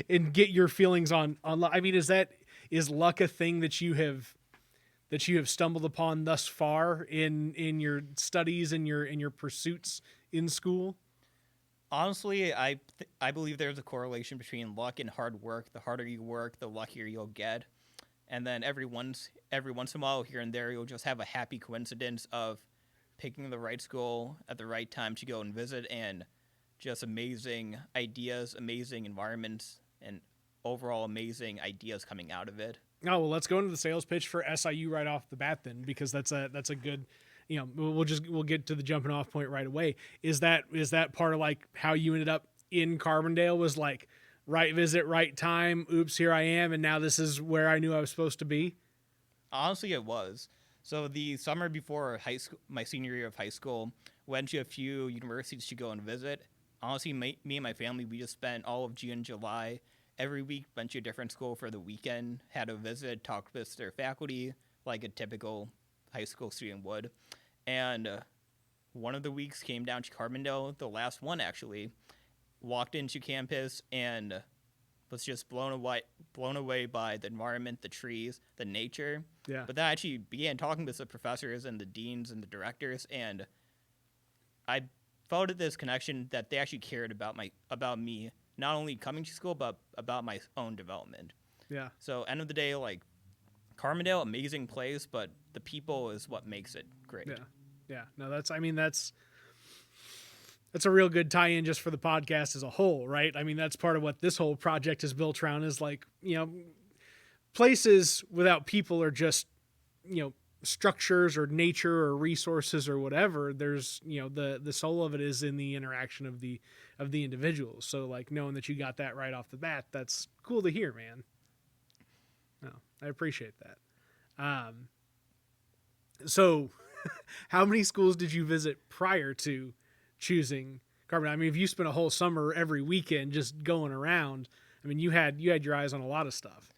and get your feelings on. I mean, is luck a thing that you have stumbled upon thus far in your studies and your pursuits in school? Honestly, I believe there's a correlation between luck and hard work. The harder you work, the luckier you'll get. And then every once in a while, here and there, you'll just have a happy coincidence of picking the right school at the right time to go and visit, and just amazing ideas, amazing environments, and overall amazing ideas coming out of it. Oh, well, let's go into the sales pitch for SIU right off the bat then, because that's a good, we'll get to the jumping off point right away. Is that part of like how you ended up in Carbondale, was like right visit, right time, oops, here I am, and now this is where I knew I was supposed to be? Honestly, it was. So the summer before high school, my senior year of high school, went to a few universities to go and visit. Honestly, me and my family, we just spent all of June and July every week, went to a different school for the weekend, had a visit, talked with their faculty like a typical high school student would. And one of the weeks came down to Carbondale, the last one actually, walked into campus and was just blown away by the environment, the trees, the nature. Yeah. But then I actually began talking with the professors and the deans and the directors, and I felt this connection that they actually cared about me, not only coming to school but about my own development. Yeah. So end of the day, like, Carbondale, amazing place, but the people is what makes it great. Yeah. Yeah. No, that's a real good tie-in just for the podcast as a whole, right? I mean, that's part of what this whole project is built around, is like, places without people are just, structures or nature or resources or whatever. There's, the soul of it is in the interaction of the individuals. So like knowing that you got that right off the bat, that's cool to hear, man. No, I appreciate that. So how many schools did you visit prior to choosing Carbondale? I mean, if you spent a whole summer every weekend just going around, I mean, you had your eyes on a lot of stuff.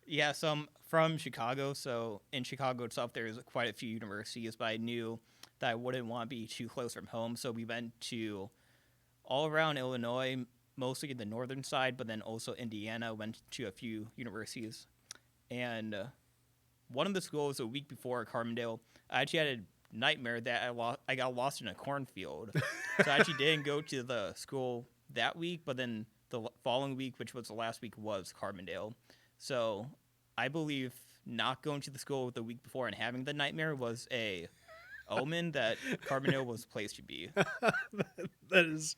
Yeah, so I'm from Chicago, so in Chicago itself, there's quite a few universities, but I knew that I wouldn't want to be too close from home, so we went to all around Illinois, mostly in the northern side, but then also Indiana, went to a few universities. And one of the schools a week before Carbondale, I actually had a nightmare that I got lost in a cornfield. So I actually didn't go to the school that week, but then the following week, which was the last week, was Carbondale. So I believe not going to the school the week before and having the nightmare was a omen that Carbondale was the place to be. That is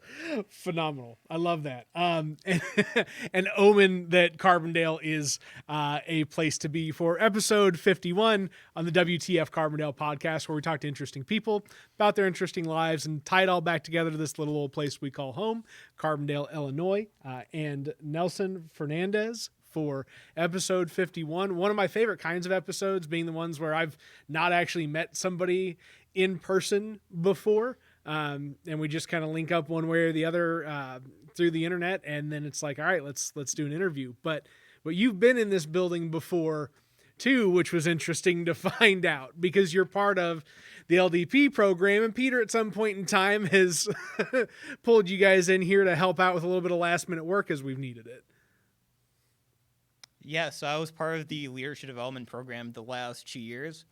phenomenal. I love that. An omen that Carbondale is a place to be for episode 51 on the WTF Carbondale podcast, where we talk to interesting people about their interesting lives and tie it all back together to this little old place we call home, Carbondale, Illinois, and Nelson Fernandes for episode 51. One of my favorite kinds of episodes being the ones where I've not actually met somebody in person before. And we just kind of link up one way or the other through the internet, and then it's like, all right, let's do an interview. But you've been in this building before too, which was interesting to find out, because you're part of the LDP program, and Peter at some point in time has pulled you guys in here to help out with a little bit of last minute work as we've needed it. Yeah, so I was part of the leadership development program the last 2 years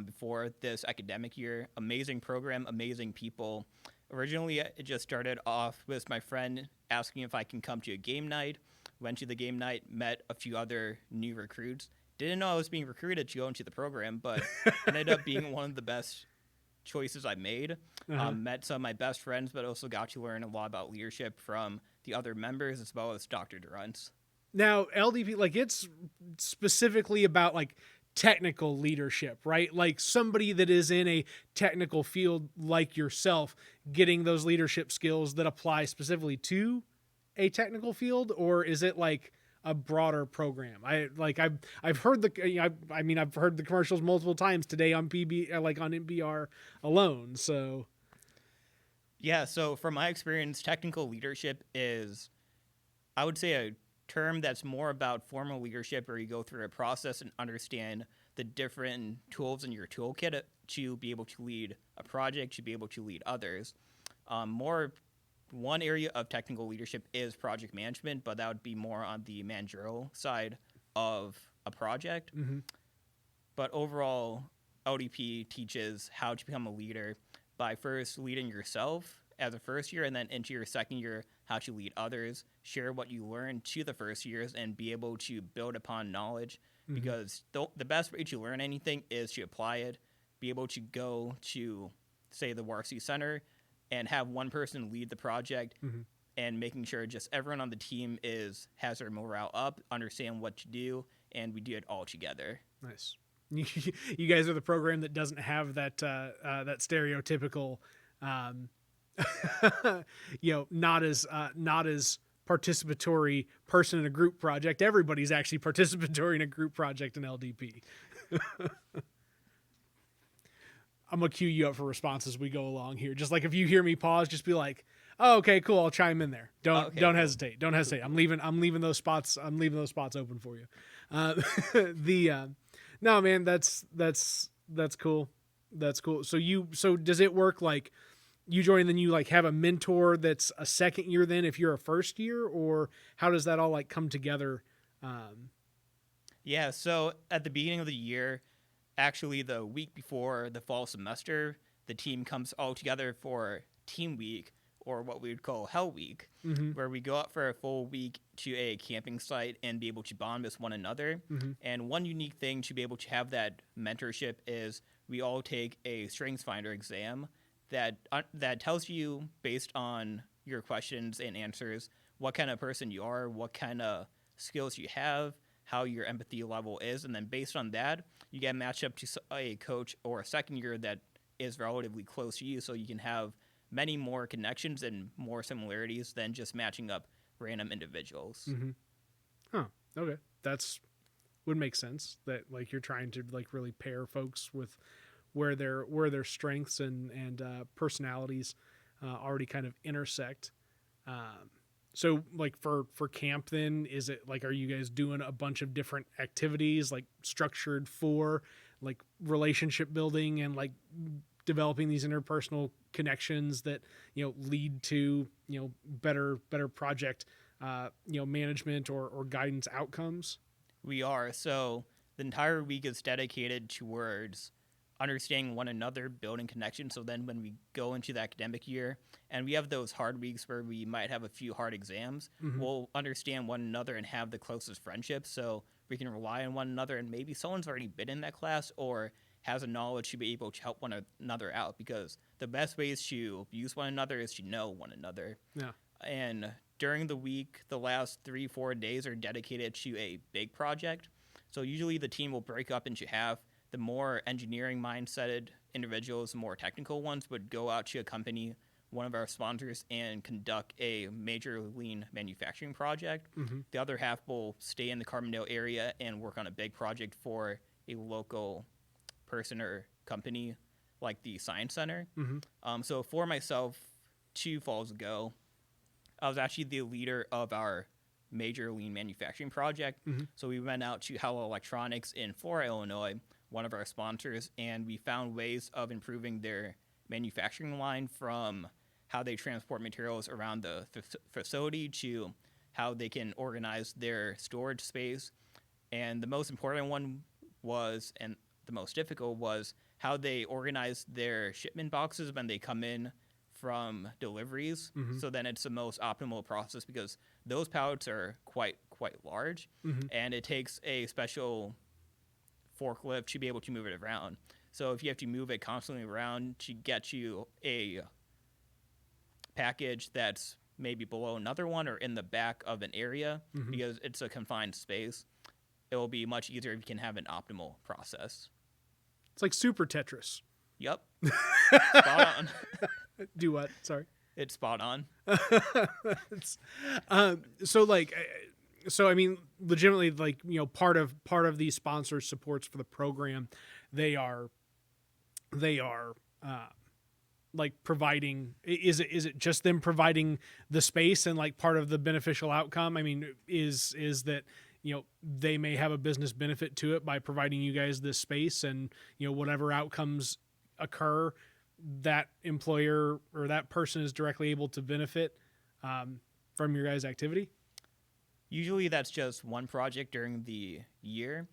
before this academic year. Amazing program, amazing people. Originally, it just started off with my friend asking if I can come to a game night. Went to the game night, met a few other new recruits. Didn't know I was being recruited to go into the program, but ended up being one of the best choices I made. Met some of my best friends, but also got to learn a lot about leadership from the other members as well as Dr. Durant's. Now, LDP, like, it's specifically about like technical leadership, right? Like somebody that is in a technical field like yourself, getting those leadership skills that apply specifically to a technical field, or is it like a broader program? I've heard I've heard the commercials multiple times today on on NPR alone. So yeah, so from my experience, technical leadership is, I would say, a term that's more about formal leadership, where you go through a process and understand the different tools in your toolkit to be able to lead a project, to be able to lead others. More one area of technical leadership is project management, but that would be more on the managerial side of a project. Mm-hmm. But overall, LDP teaches how to become a leader by first leading yourself as a first year, and then into your second year, how to lead others, share what you learned to the first years, and be able to build upon knowledge. Mm-hmm. Because the best way to learn anything is to apply it, be able to go to, say, the varsity center and have one person lead the project, Mm-hmm. and making sure just everyone on the team has their morale up, understand what to do, and we do it all together. Nice. You guys are the program that doesn't have that that stereotypical, not as participatory person in a group project. Everybody's actually participatory in a group project in LDP. I'm gonna cue you up for response as we go along here. Just like if you hear me pause, just be like, "Oh, okay, cool. I'll chime in there. Don't hesitate. Don't hesitate. I'm leaving those spots. I'm leaving those spots open for you." No, man, that's cool. That's cool. So does it work like you join and then you like have a mentor that's a second year then if you're a first year, or how does that all like come together? Yeah, so at the beginning of the year, actually the week before the fall semester, the team comes all together for team week, or what we would call Hell Week, Mm-hmm. where we go out for a full week to a camping site and be able to bond with one another. Mm-hmm. And one unique thing to be able to have that mentorship is we all take a Strengths Finder exam that tells you, based on your questions and answers, what kind of person you are, what kind of skills you have, how your empathy level is, and then based on that, you get matched up to a coach or a second year that is relatively close to you, so you can have many more connections and more similarities than just matching up random individuals. Mm-hmm. Huh. Okay. Would make sense that like you're trying to like really pair folks with where their strengths and personalities already kind of intersect. So like for camp then, is it like, are you guys doing a bunch of different activities like structured for like relationship building and like developing these interpersonal connections that, lead to, better project, management or guidance outcomes? We are. So the entire week is dedicated towards understanding one another, building connections. So then when we go into the academic year and we have those hard weeks where we might have a few hard exams, Mm-hmm. we'll understand one another and have the closest friendships. So we can rely on one another, and maybe someone's already been in that class or has a knowledge to be able to help one another out, because the best ways to use one another is to know one another. Yeah. And during the week, the last 3-4 days are dedicated to a big project. So usually the team will break up into half. The more engineering mindseted individuals, the more technical ones, would go out to accompany one of our sponsors and conduct a major lean manufacturing project. Mm-hmm. The other half will stay in the Carbondale area and work on a big project for a local person or company like the Science Center. Mm-hmm. So for myself, 2 falls ago, I was actually the leader of our major lean manufacturing project. Mm-hmm. So we went out to Hello Electronics in Flora, Illinois, one of our sponsors, and we found ways of improving their manufacturing line, from how they transport materials around the facility to how they can organize their storage space. And the most important one was, and the most difficult was, how they organize their shipment boxes when they come in from deliveries. Mm-hmm. So then it's the most optimal process, because those pallets are quite large, Mm-hmm. and it takes a special forklift to be able to move it around. So if you have to move it constantly around to get you a package that's maybe below another one or in the back of an area, Mm-hmm. because it's a confined space, it will be much easier if you can have an optimal process. It's like Super Tetris. Yep. Spot on. Do what? Sorry. It's spot on. So I mean, legitimately, like, part of these sponsor supports for the program, they are like providing, is it just them providing the space, and like part of the beneficial outcome, I mean, is that, they may have a business benefit to it by providing you guys this space, and, whatever outcomes occur, that employer or that person is directly able to benefit from your guys' activity? Usually that's just one project during the year.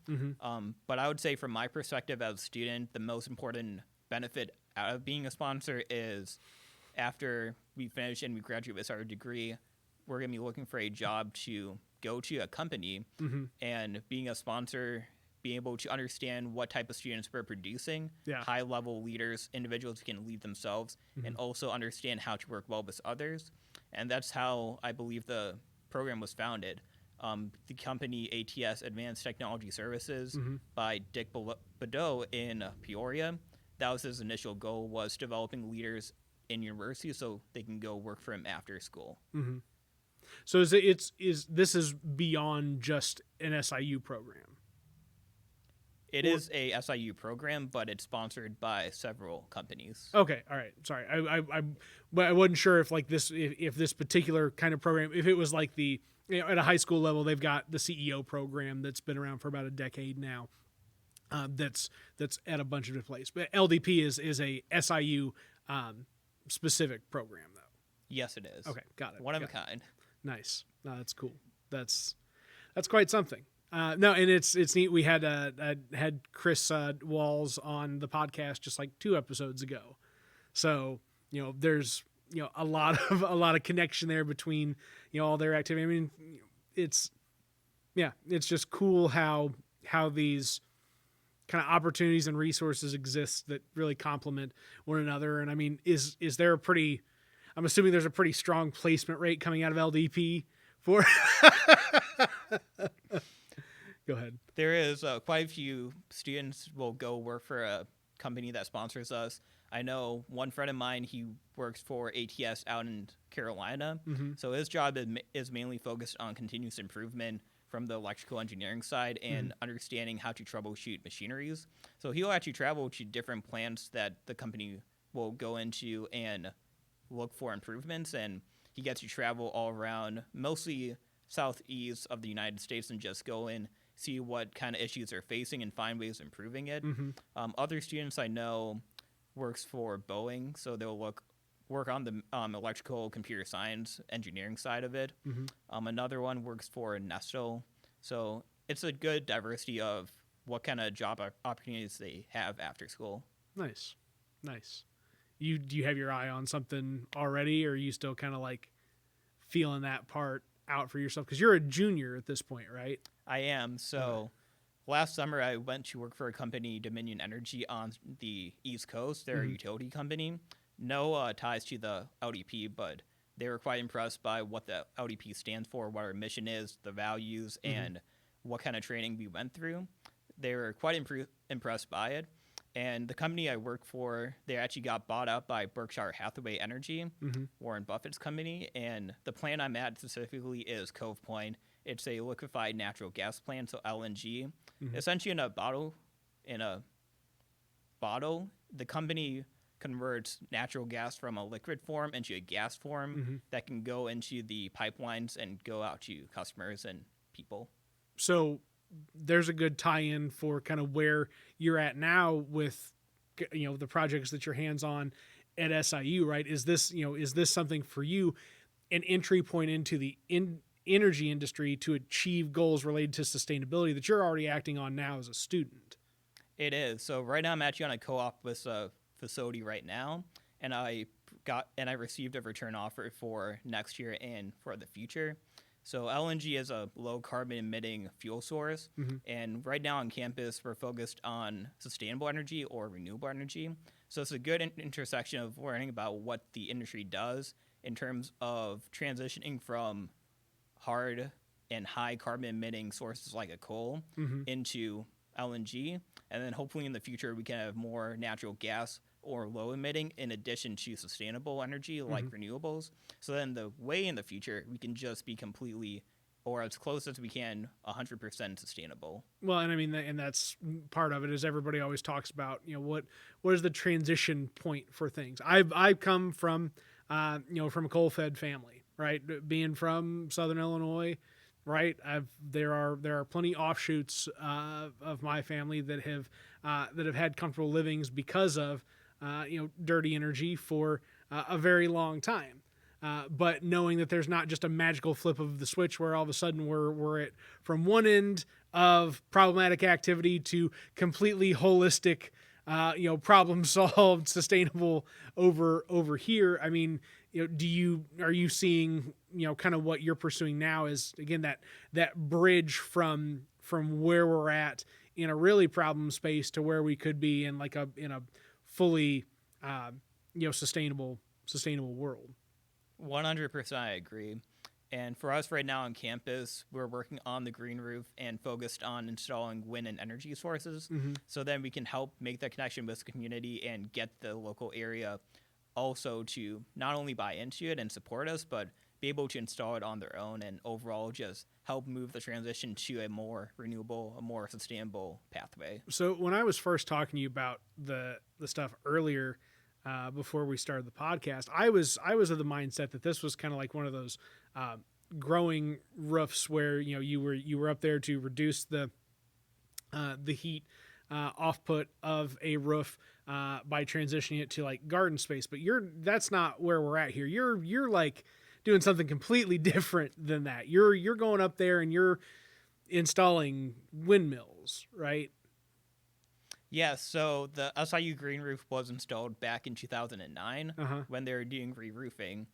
But I would say from my perspective as a student, the most important benefit out of being a sponsor is after we finish and we graduate with our degree, we're going to be looking for a job to go to a company, and being a sponsor, being able to understand what type of students we're producing, high level leaders, individuals who can lead themselves, and also understand how to work well with others. And that's how I believe the program was founded. The company ATS, Advanced Technology Services, by Dick Badeau in Peoria, that was his initial goal, was developing leaders in university so they can go work for him after school. So this is beyond just an SIU program? It is a SIU program, but it's sponsored by several companies. Okay, all right. Sorry, I wasn't sure if like this, if this particular kind of program, if it was like the, you know, at a high school level, they've got the CEO program that's been around for about a decade now. That's at a bunch of different places. But LDP is a SIU specific program, though. Yes, it is. Okay, got it. One of a kind. Nice. No, that's cool. That's quite something. No, and it's neat. We had Chris Walls on the podcast just like 2 episodes ago. So, you know, there's, you know, a lot of connection there between, you know, all their activity. I mean, it's just cool how these kind of opportunities and resources exist that really complement one another. And I mean, is there a pretty, I'm assuming there's a pretty strong placement rate coming out of LDP for Go ahead. There is quite a few students will go work for a company that sponsors us. I know one friend of mine, he works for ATS out in Carolina. So his job is mainly focused on continuous improvement from the electrical engineering side and understanding how to troubleshoot machineries. So he'll actually travel to different plants that the company will go into and look for improvements. And he gets to travel all around, mostly southeast of the United States, and just go in, see what kind of issues they're facing and find ways of improving it. Other students I know works for Boeing, so they'll work on the electrical computer science engineering side of it. Another one works for Nestle. So it's a good diversity of what kind of job opportunities they have after school. Nice. Do you have your eye on something already, or are you still kind of like feeling that part out for yourself? Because you're a junior at this point, right? I am. So last summer I went to work for a company, Dominion Energy, on the East Coast. They're a utility company. No ties to the LDP, but they were quite impressed by what the LDP stands for, what our mission is, the values, and what kind of training we went through. They were quite impressed by it. And the company I work for, they actually got bought out by Berkshire Hathaway Energy, Warren Buffett's company. And the plant I'm at specifically is Cove Point. It's a liquefied natural gas plant, so LNG. Essentially in a bottle, the company converts natural gas from a liquid form into a gas form that can go into the pipelines and go out to customers and people. So there's a good tie-in for kind of where you're at now with, you know, the projects that you're hands-on at SIU, right? Is this something for you, an entry point into the energy industry to achieve goals related to sustainability that you're already acting on now as a student? It is. So right now I'm actually on a co-op with a facility right now, and I received a return offer for next year and for the future. So LNG is a low carbon emitting fuel source, and right now on campus we're focused on sustainable energy or renewable energy. So it's a good intersection of learning about what the industry does in terms of transitioning from hard and high carbon emitting sources like a coal into LNG, and then hopefully in the future we can have more natural gas or low emitting in addition to sustainable energy like renewables. So then the way in the future we can just be completely, or as close as we can, 100% sustainable. Well, and I mean, and that's part of it, is everybody always talks about, you know, what is the transition point for things. I've come from, from a coal-fed family, right? Being from Southern Illinois, right? There are plenty offshoots of my family that have had comfortable livings because of dirty energy for a very long time. But knowing that there's not just a magical flip of the switch where all of a sudden we're at from one end of problematic activity to completely holistic, problem solved, sustainable over here. I mean, are you seeing, kind of what you're pursuing now is, again, that bridge from where we're at in a really problem space to where we could be in in a fully, sustainable world. 100% I agree. And for us right now on campus, we're working on the green roof and focused on installing wind and energy sources. Mm-hmm. So then we can help make that connection with the community and get the local area also to not only buy into it and support us, but be able to install it on their own and overall just help move the transition to a more renewable, a more sustainable pathway. So when I was first talking to you about the stuff earlier, before we started the podcast, I was of the mindset that this was kind of like one of those growing roofs where you were up there to reduce the heat offput of a roof by transitioning it to like garden space. But that's not where we're at here. You're like doing something completely different than that. You're going up there and you're installing windmills, right? Yeah, so the SIU green roof was installed back in 2009 when they were doing re-roofing.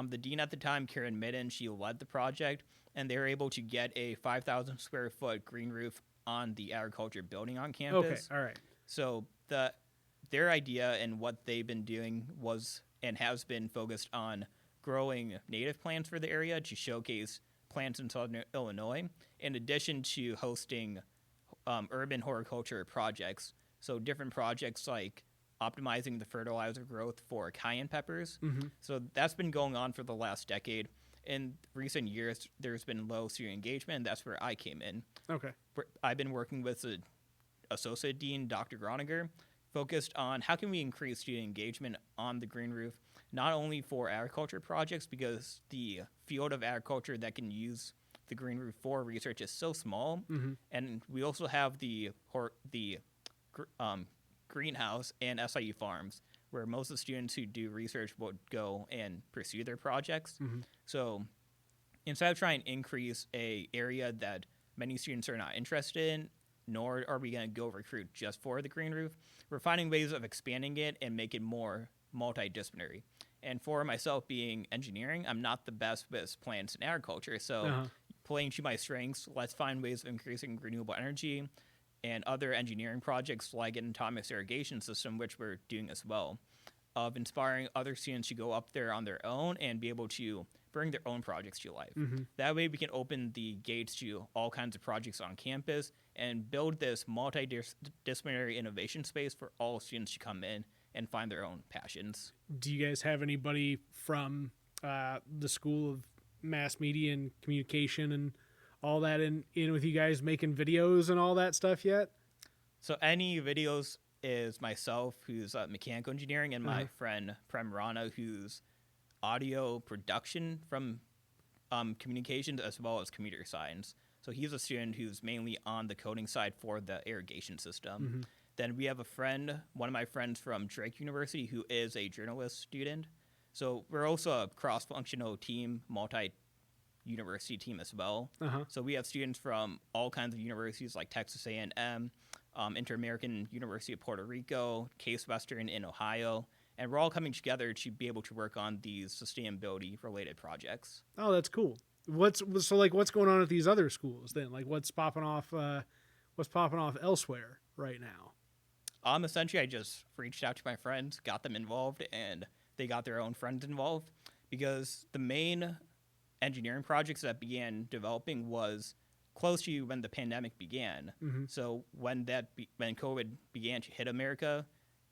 The dean at the time, Karen Midden, she led the project, and they were able to get a 5,000 square foot green roof on the agriculture building on campus. Okay, all right. So their idea and what they've been doing was and has been focused on growing native plants for the area to showcase plants in southern Illinois, in addition to hosting urban horticulture projects. So different projects like optimizing the fertilizer growth for cayenne peppers. Mm-hmm. So that's been going on for the last decade. In recent years, there's been low student engagement, and that's where I came in. Okay. I've been working with the associate dean, Dr. Groniger, focused on how can we increase student engagement on the green roof, not only for agriculture projects, because the field of agriculture that can use the green roof for research is so small, and we also have the greenhouse and SIU farms, where most of the students who do research would go and pursue their projects. So instead of trying to increase a area that many students are not interested in, nor are we going to go recruit just for the green roof, we're finding ways of expanding it and make it more multidisciplinary. And for myself being engineering, I'm not the best with plants and agriculture, so playing to my strengths, let's find ways of increasing renewable energy and other engineering projects like an autonomous irrigation system, which we're doing as well, of inspiring other students to go up there on their own and be able to bring their own projects to life. That way we can open the gates to all kinds of projects on campus and build this multidisciplinary innovation space for all students to come in and find their own passions. Do you guys have anybody from the School of Mass Media and Communication and all that in with you guys making videos and all that stuff yet? So any videos is myself, who's mechanical engineering, and my friend Prem Rana, who's audio production from communications as well as computer science. So he's a student who's mainly on the coding side for the irrigation system. Then we have a friend, one of my friends from Drake University, who is a journalist student. So we're also a cross-functional team, multi-university team as well. So we have students from all kinds of universities like Texas A&M, Inter-American University of Puerto Rico, Case Western in Ohio, and we're all coming together to be able to work on these sustainability-related projects. Oh, that's cool. What's going on at these other schools then? Like what's popping off elsewhere right now? Essentially, I just reached out to my friends, got them involved, and they got their own friends involved, because the main engineering projects that began developing was close to when the pandemic began. So when COVID began to hit America,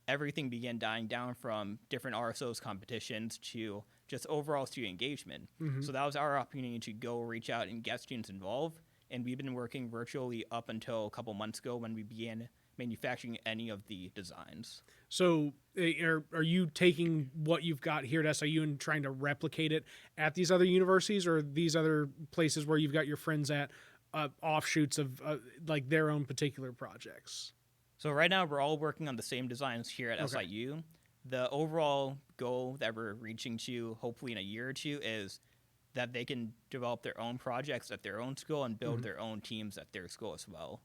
everything began dying down, from different RSOs competitions to just overall student engagement. So that was our opportunity to go reach out and get students involved. And we've been working virtually up until a couple months ago when we began manufacturing any of the designs. So are you taking what you've got here at SIU and trying to replicate it at these other universities, or these other places where you've got your friends at offshoots of like their own particular projects? So right now we're all working on the same designs here at Okay. SIU. The overall goal that we're reaching to, hopefully in a year or two, is that they can develop their own projects at their own school and build Mhm. their own teams at their school as well.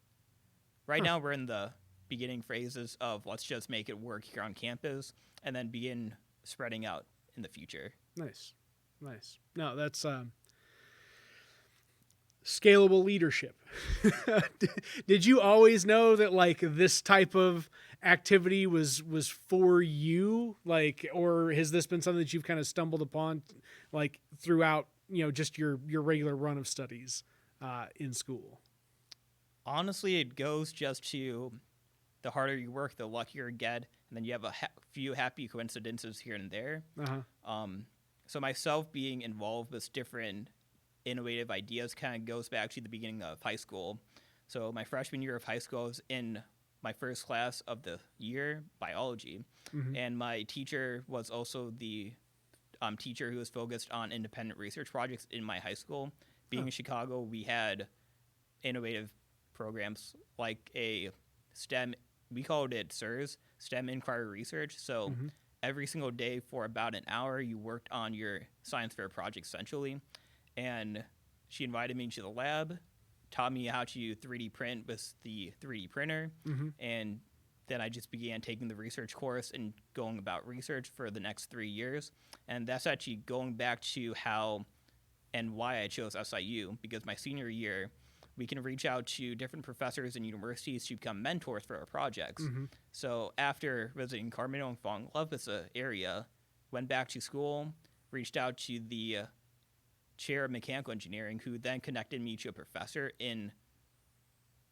Right Huh. now we're in the beginning phases of let's just make it work here on campus and then begin spreading out in the future. Nice. Nice. No, that's scalable leadership. Did you always know that like this type of activity was for you, like, or has this been something that you've kind of stumbled upon like throughout, just your regular run of studies in school? Honestly, it goes just to the harder you work, the luckier you get, and then you have a few happy coincidences here and there. Uh-huh. So myself being involved with different innovative ideas kind of goes back to the beginning of high school. So my freshman year of high school, I was in my first class of the year, biology, Mm-hmm. and my teacher was also the teacher who was focused on independent research projects in my high school. Being Huh. in Chicago, we had innovative programs like a STEM, we called it SIRS, STEM Inquiry Research. So Mm-hmm. every single day for about an hour, you worked on your science fair project essentially. And she invited me to the lab, taught me how to 3D print with the 3D printer, Mm-hmm. and then I just began taking the research course and going about research for the next 3 years. And that's actually going back to how and why I chose SIU, because my senior year, we can reach out to different professors and universities to become mentors for our projects. Mm-hmm. So after visiting Carbondale and falling in love with the area, went back to school, reached out to the chair of mechanical engineering, who then connected me to a professor in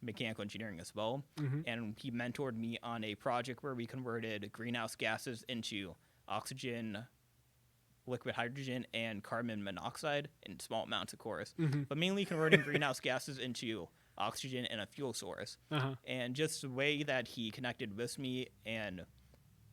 mechanical engineering as well. Mm-hmm. And he mentored me on a project where we converted greenhouse gases into oxygen, liquid hydrogen, and carbon monoxide in small amounts, of course, Mm-hmm. but mainly converting greenhouse gases into oxygen and a fuel source. Uh-huh. And just the way that he connected with me and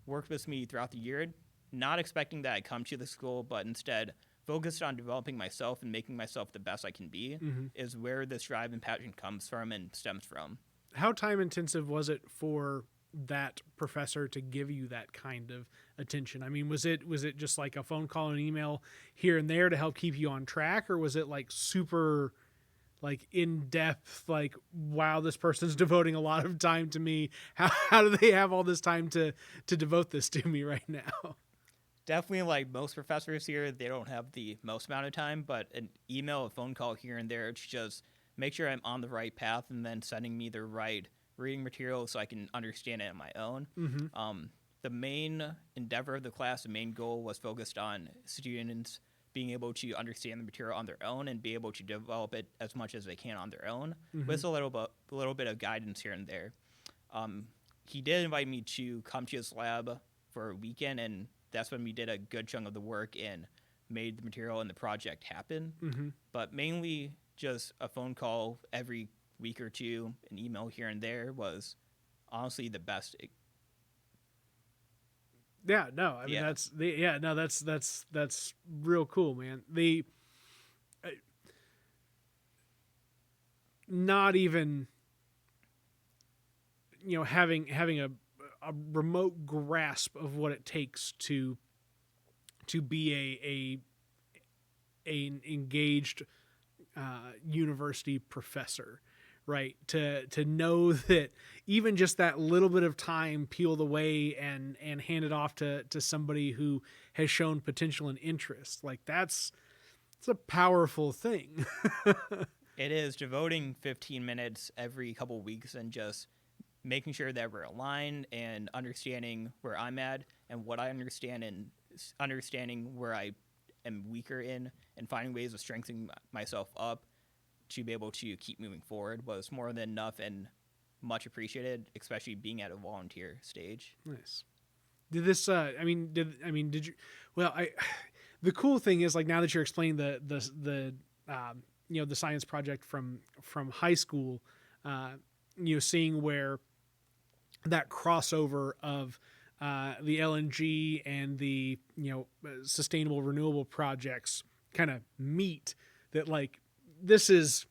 worked with me throughout the year, not expecting that I come to the school, but instead focused on developing myself and making myself the best I can be, Mm-hmm. is where this drive and passion comes from and stems from. How time intensive was it for that professor to give you that kind of attention? I mean, was it just like a phone call and email here and there to help keep you on track, or was it like super like in depth, like, wow, this person's devoting a lot of time to me? How do they have all this time to devote this to me right now? Definitely, like most professors here, they don't have the most amount of time, but an email, a phone call here and there to just make sure I'm on the right path, and then sending me the right reading material so I can understand it on my own. Mm-hmm. The main endeavor of the class, the main goal, was focused on students being able to understand the material on their own and be able to develop it as much as they can on their own, Mm-hmm. with a little bit of guidance here and there. He did invite me to come to his lab for a weekend, and that's when we did a good chunk of the work and made the material and the project happen. Mm-hmm. But mainly just a phone call every week or two, an email here and there was honestly the best. Yeah, no, I mean Yeah. that's real cool, man. Uh, Not even having a remote grasp of what it takes to be an engaged university professor, right? To know that even just that little bit of time peeled away and handed off to somebody who has shown potential and interest, like it's a powerful thing. It is devoting 15 minutes every couple weeks and just making sure that we're aligned and understanding where I'm at and what I understand, and understanding where I am weaker in, and finding ways of strengthening myself up to be able to keep moving forward was more than enough and much appreciated, especially being at a volunteer stage. Nice. Did this? Did you? Well, the cool thing is, like, now that you're explaining the the science project from high school, seeing where that crossover of the LNG and the sustainable renewable projects kind of meet. That, like, this is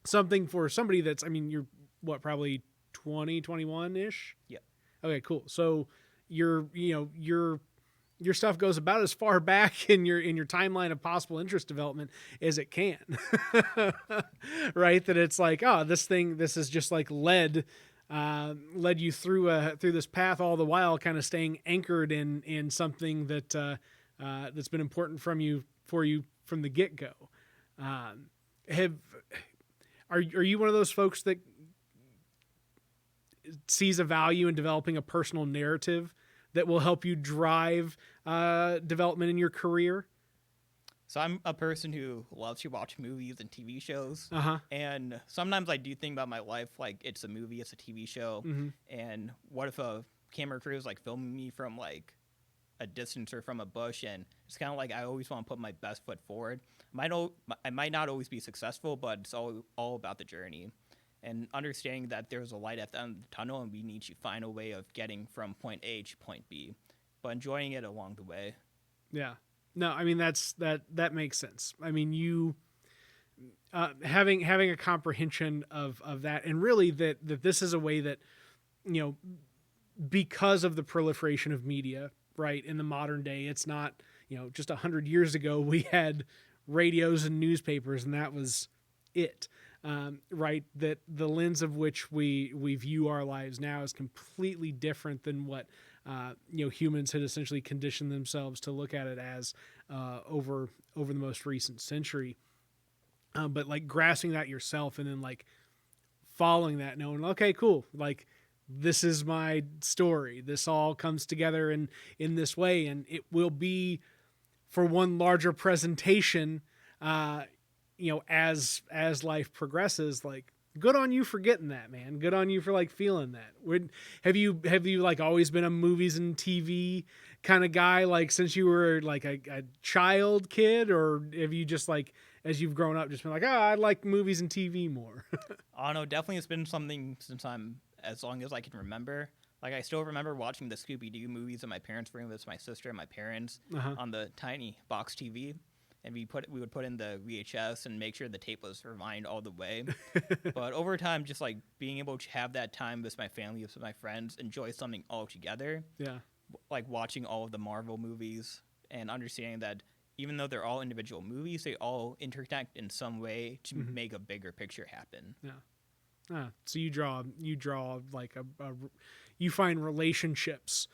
something for somebody that's, I mean, you're what, probably 2021 ish. Yeah. Okay, cool. So your stuff goes about as far back in your timeline of possible interest development as it can. Right? That it's like, oh, this is just like led you through this path, all the while kind of staying anchored in something that's been important for you from the get-go. Have are you one of those folks that sees a value in developing a personal narrative that will help you drive development in your career? So I'm a person who loves to watch movies and TV shows. Uh-huh. And sometimes I do think about my life like it's a movie, it's a TV show. Mm-hmm. And what if a camera crew is like filming me from like a distance or from a bush? And it's kind of like I always want to put my best foot forward. I might not always be successful, but it's all about the journey. And understanding that there's a light at the end of the tunnel and we need to find a way of getting from point A to point B, but enjoying it along the way. Yeah. No, I mean that makes sense. I mean, you having a comprehension of that, and really that this is a way that, because of the proliferation of media, right, in the modern day, it's not, just 100 years ago we had radios and newspapers, and that was it. Right, that the lens of which we view our lives now is completely different than what humans had essentially conditioned themselves to look at it as over the most recent century. But like grasping that yourself and then like following that, knowing, okay, cool, like this is my story. This all comes together in this way, and it will be for one larger presentation. As life progresses, like good on you for getting that, man. Good on you for like feeling that. Have you like always been a movies and TV kind of guy, like since you were like a child kid, or have you just like as you've grown up just been like, I like movies and TV more? Oh no, definitely it's been something since I'm as long as I can remember. Like I still remember watching the Scooby-Doo movies in my parents' room with my sister and my parents on the tiny box TV. And we would put in the VHS and make sure the tape was rewind all the way. But over time, just like being able to have that time with my family, with my friends, enjoy something all together. Yeah. Like watching all of the Marvel movies and understanding that even though they're all individual movies, they all interconnect in some way to make a bigger picture happen. Yeah. So you draw like you find relationships,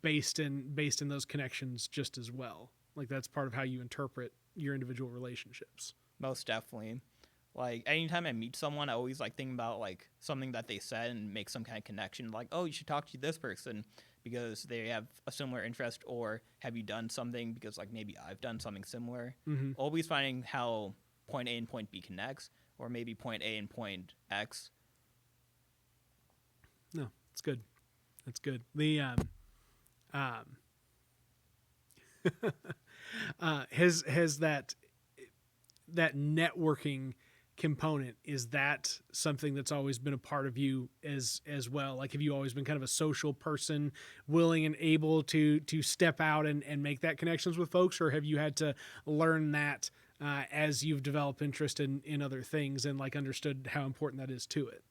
based in those connections just as well. Like that's part of how you interpret your individual relationships. Most definitely. Like anytime I meet someone, I always like think about like something that they said and make some kind of connection. Like, oh, you should talk to this person because they have a similar interest, or have you done something because like maybe I've done something similar. Always finding how point A and point B connects, or maybe point A and point X. No, it's good. That's good. The has that networking component, is that something that's always been a part of you as well? Like, have you always been kind of a social person, willing and able to step out and make that connections with folks, or have you had to learn that as you've developed interest in other things and like understood how important that is to it?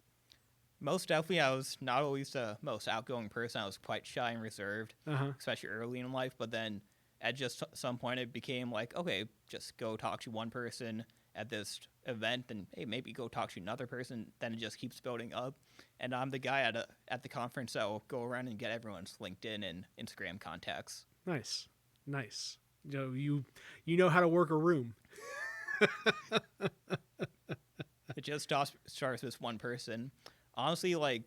Most definitely, I was not always the most outgoing person. I was quite shy and reserved, especially early in life. But then at just some point, it became like, okay, just go talk to one person at this event, and hey, maybe go talk to another person. Then it just keeps building up. And I'm the guy at the conference that will go around and get everyone's LinkedIn and Instagram contacts. Nice. You know how to work a room. It just starts with one person. Honestly, like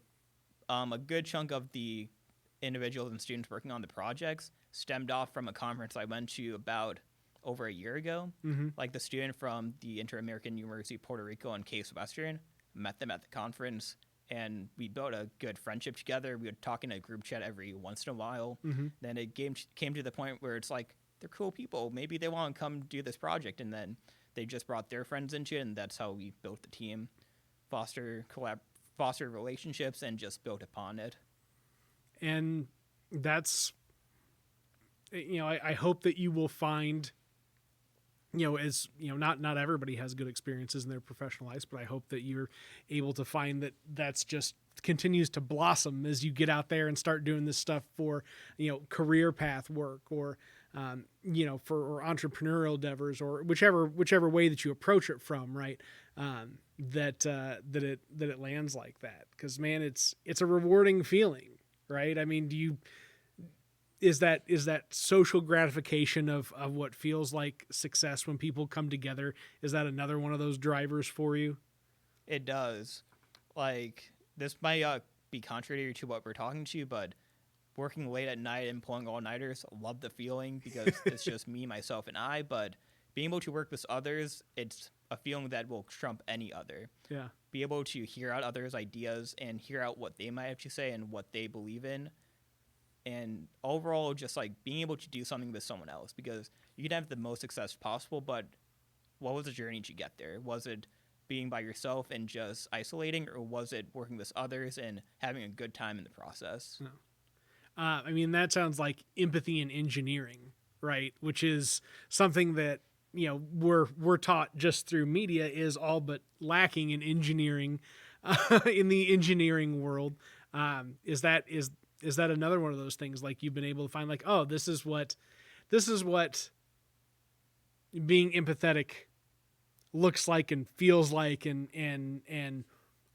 a good chunk of the individuals and students working on the projects stemmed off from a conference I went to about over a year ago. Like the student from the Inter-American University of Puerto Rico and Case Western, met them at the conference, and we built a good friendship together. We would talk in a group chat every once in a while. Then it came to the point where it's like, they're cool people. Maybe they want to come do this project. And then they just brought their friends into it, and that's how we built the team, foster relationships, and just built upon it. And that's, I hope that you will find as not everybody has good experiences in their professional lives, but I hope that you're able to find that that's just continues to blossom as you get out there and start doing this stuff for, career path work, or, for entrepreneurial endeavors, or whichever way that you approach it from, right. That it lands like that. 'Cause man, it's a rewarding feeling, right? I mean, is that social gratification of what feels like success when people come together? Is that another one of those drivers for you? It does. Like, this might be contrary to what we're talking to, but working late at night and pulling all-nighters, love the feeling because it's just me, myself, and I. But being able to work with others, it's a feeling that will trump any other. Yeah. Be able to hear out others' ideas and hear out what they might have to say and what they believe in. And overall, just like being able to do something with someone else, because you can have the most success possible, but what was the journey to get there? Was it being by yourself and just isolating, or was it working with others and having a good time in the process? No. I mean, that sounds like empathy in engineering, right? Which is something that, we're taught just through media is all but lacking in engineering, in the engineering world. Is that another one of those things, like, you've been able to find, like, oh, this is what being empathetic looks like and feels like and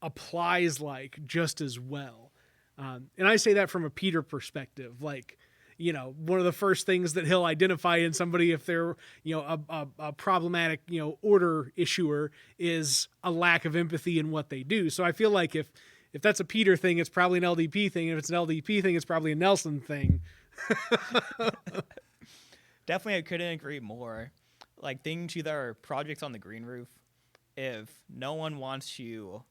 applies like just as well. And I say that from a Peter perspective, like, one of the first things that he'll identify in somebody, if they're, a problematic, order issuer, is a lack of empathy in what they do. So I feel like if that's a Peter thing, it's probably an LDP thing. If it's an LDP thing, it's probably a Nelson thing. Definitely, I couldn't agree more. Like, thinking to their projects on the green roof, if no one wants to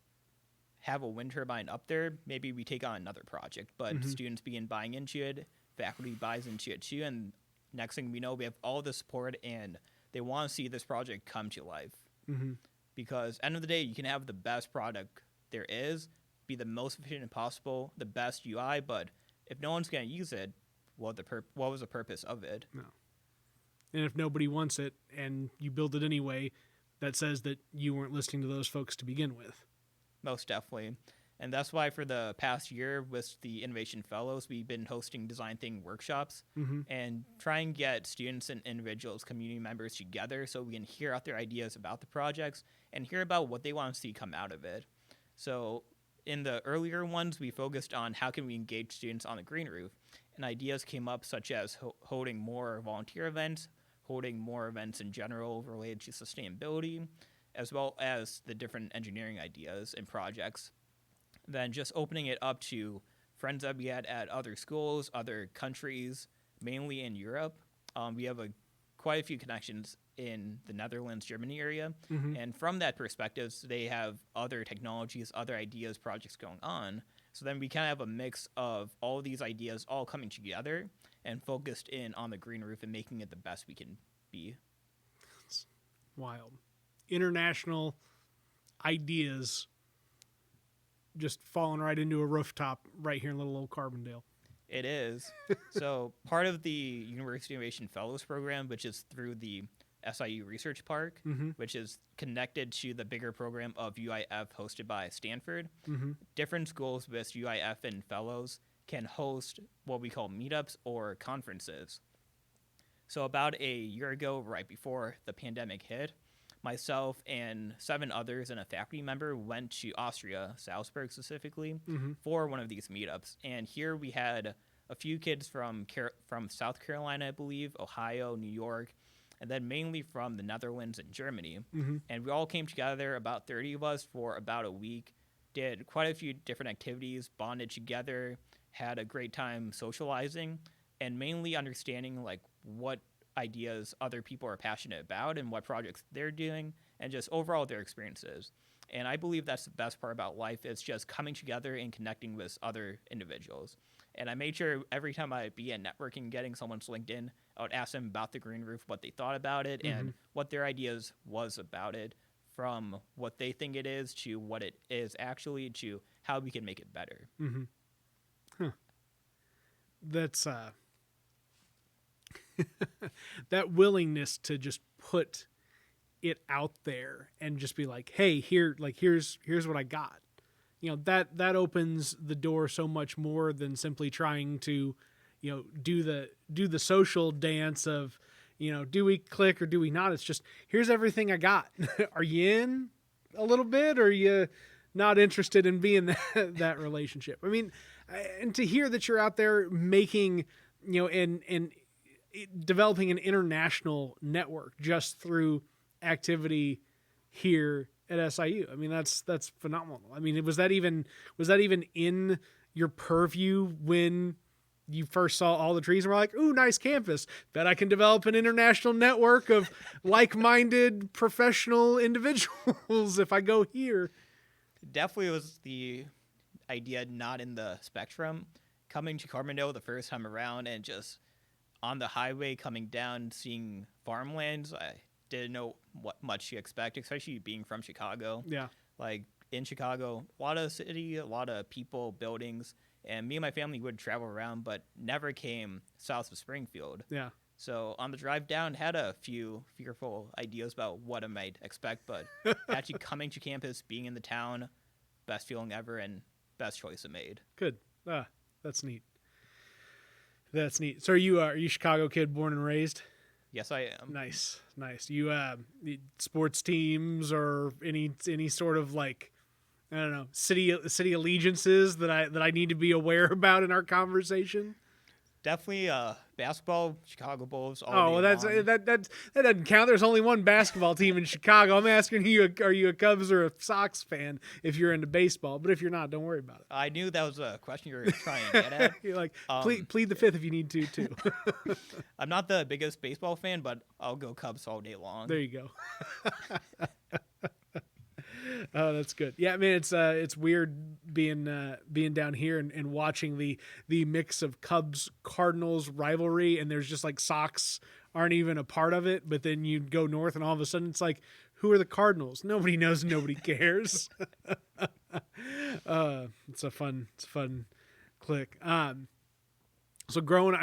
have a wind turbine up there, maybe we take on another project. But students begin buying into it, faculty buys into it too, and next thing we know, we have all the support, and they want to see this project come to life. Because end of the day, you can have the best product there is, be the most efficient possible, the best UI, but if no one's going to use it, what was the purpose of it? No. And if nobody wants it and you build it anyway, that says that you weren't listening to those folks to begin with. Most definitely. And that's why for the past year with the Innovation Fellows, we've been hosting design thinking workshops and try and get students and individuals, community members together so we can hear out their ideas about the projects and hear about what they want to see come out of it. So in the earlier ones, we focused on how can we engage students on the green roof, and ideas came up such as holding more volunteer events, holding more events in general related to sustainability, as well as the different engineering ideas and projects. Then just opening it up to friends that we had at other schools, other countries, mainly in Europe. We have quite a few connections in the Netherlands, Germany area. And from that perspective, they have other technologies, other ideas, projects going on. So then we kind of have a mix of all of these ideas all coming together and focused in on the green roof and making it the best we can be. It's wild. International ideas just falling right into a rooftop right here in little old Carbondale. It is. So part of the University Innovation Fellows program, which is through the SIU Research Park, which is connected to the bigger program of UIF hosted by Stanford. Different schools with UIF and fellows can host what we call meetups or conferences. So about a year ago, right before the pandemic hit, myself and 7 others and a faculty member went to Austria, Salzburg specifically, for one of these meetups. And here we had a few kids from South Carolina, I believe, Ohio, New York, and then mainly from the Netherlands and Germany. And we all came together, about 30 of us, for about a week, did quite a few different activities, bonded together, had a great time socializing, and mainly understanding like what ideas other people are passionate about and what projects they're doing and just overall their experiences. And I believe that's the best part about life, is just coming together and connecting with other individuals. And I made sure every time I'd be at networking, getting someone's LinkedIn, I would ask them about the green roof, what they thought about it, and what their ideas was about it, from what they think it is to what it is actually to how we can make it better. That's that willingness to just put it out there and just be like, hey, here's what I got. That opens the door so much more than simply trying to, do the social dance of, do we click or do we not? It's just, here's everything I got. Are you in a little bit, or are you not interested in being that relationship? I mean, and to hear that you're out there making, and developing an international network just through activity here at SIU. I mean, that's phenomenal. I mean, was that even in your purview when you first saw all the trees and were like, ooh, nice campus. Bet I can develop an international network of like-minded professional individuals if I go here. Definitely was the idea not in the spectrum. Coming to Carbondale the first time around and just on the highway coming down, seeing farmlands, I didn't know what much to expect, especially being from Chicago. Yeah. Like in Chicago, a lot of city, a lot of people, buildings, and me and my family would travel around, but never came south of Springfield. Yeah. So on the drive down, had a few fearful ideas about what I might expect, but actually coming to campus, being in the town, best feeling ever and best choice I made. Good. That's neat. That's neat. So are you a Chicago kid, born and raised? Yes, I am. Nice. You sports teams or any sort of like, I don't know, city allegiances that I need to be aware about in our conversation? Definitely basketball, Chicago Bulls. Well, that doesn't count. There's only one basketball team in Chicago. I'm asking you, are you a Cubs or a Sox fan if you're into baseball? But if you're not, don't worry about it. I knew that was a question you were trying to get at. You're like, plead the fifth if you need to, too. I'm not the biggest baseball fan, but I'll go Cubs all day long. There you go. Oh, that's good. Yeah, I mean, it's weird being down here and watching the mix of Cubs Cardinals rivalry, and there's just like Sox aren't even a part of it. But then you go north, and all of a sudden it's like, who are the Cardinals? Nobody knows. Nobody cares. It's a fun click. So growing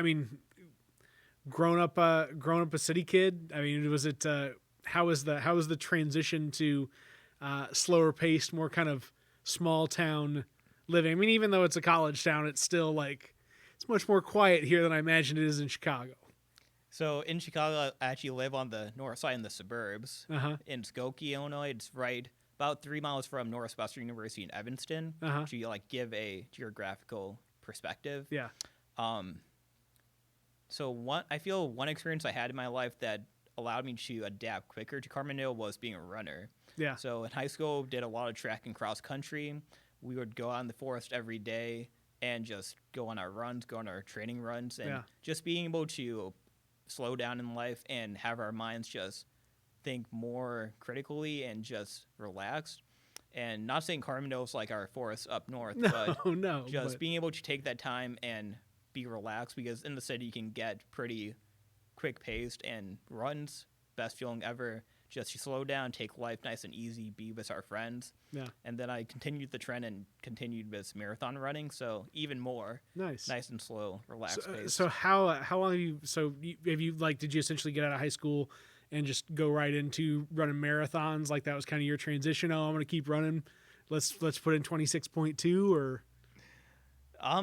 up a city kid. I mean, was it how was the transition to slower paced, more kind of small town living? I mean, even though it's a college town, it's still like, it's much more quiet here than I imagine it is in Chicago. So in Chicago, I actually live on the north side in the suburbs. In Skokie, Illinois. It's right about 3 miles from Northwestern University in Evanston. To like give a geographical perspective. Yeah. So I feel one experience I had in my life that allowed me to adapt quicker to Carbondale was being a runner. Yeah. So in high school, did a lot of track and cross country. We would go out in the forest every day and just go on our runs, go on our training runs, and just being able to slow down in life and have our minds just think more critically and just relaxed. And not saying Carbondale's like our forest up north, but being able to take that time and be relaxed, because in the city you can get pretty quick paced and runs, best feeling ever. Just to slow down, take life nice and easy, be with our friends. Yeah. And then I continued the trend and continued with marathon running, so even more nice and slow, relaxed pace. So how long have you did you essentially get out of high school and just go right into running marathons? Like that was kind of your transition. Oh, I'm going to keep running. Let's put in 26.2 or.